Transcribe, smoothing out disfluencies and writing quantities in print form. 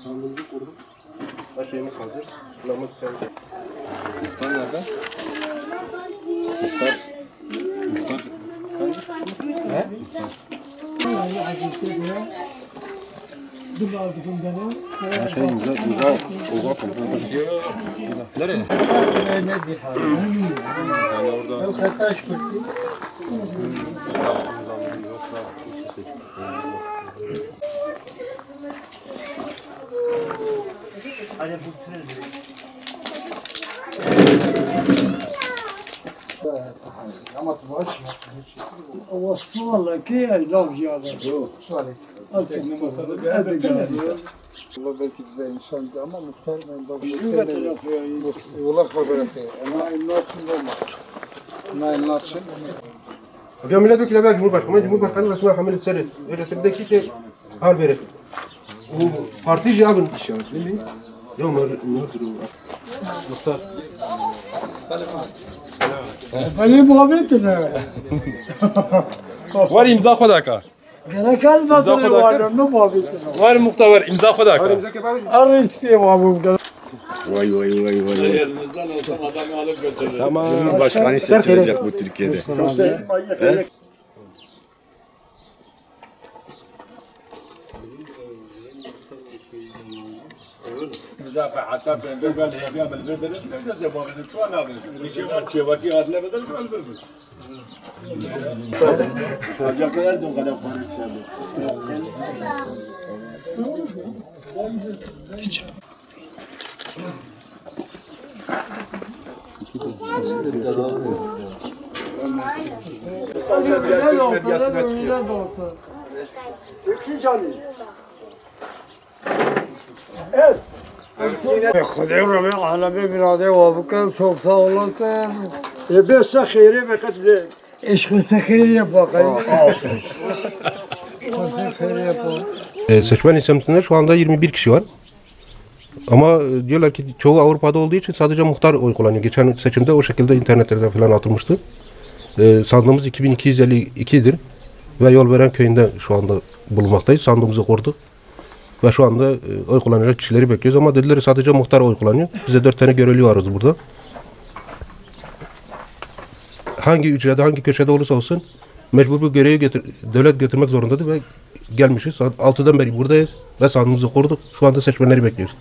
Sandığımızı kurduk. Her şeyimiz hazır. Namız sen. Muhtar nerede? Muhtar. He? Uzak oldu. Nereye? Yani orada. والصالة كي لافج هذا Salih. Allah belki de insandı ama muhtar ben yola haber etti. Ama nasıl olmaz? Nasıl? Ya milletvekili belki Cumhurbaşkanı resmen hamile seri. Öğretimdeki şey hal verir. Bu parti cevabın işaretli mi? Yok mu? Muhtar. بلي مغابتنا Var imza kodaka. قالك هذا مثلا وانا مو مغابتنا Var muhtar var imza kodaka. الرئيس كي مغابون Vay vay vay vay. Elimizden olsam adamı alıp götürürüm. Tamam. Cumhurbaşkanı seçilecek bu Türkiye'de. حتى في البلد هي بيعمل بدل لازم يبغى بدل شو انا بدل شو وكي هذا بدل شو البدل جا كده دون قدم خارج شابه خدعوا ربيع على بلادي وابوكم çok sağ olasın. Bes خيري بقدر. Eşkısı khayri yapalım. Khayri yapalım. Seçmen isimlerinde şu anda 21 kişi var. Ama diyorlar ki çoğu Avrupa'da olduğu için sadece muhtar oy kullanıyor. Geçen seçimde o şekilde internetlerde falan atılmıştı. Sandığımız 2252'dir. Ve Yolveren köyünde şu anda bulunmaktayız. Sandığımızı kurduk. Ve şu anda oy kullanacak kişileri bekliyoruz ama dediler sadece muhtar oy kullanıyor. Bize 4 tane görevli arıyoruz burada. Hangi hücrede, hangi köşede olursa olsun mecbur bu görevi devlet götürmek zorundadır ve gelmişiz. Saat 6'dan beri buradayız ve sandığımızı kurduk. Şu anda seçmenleri bekliyoruz.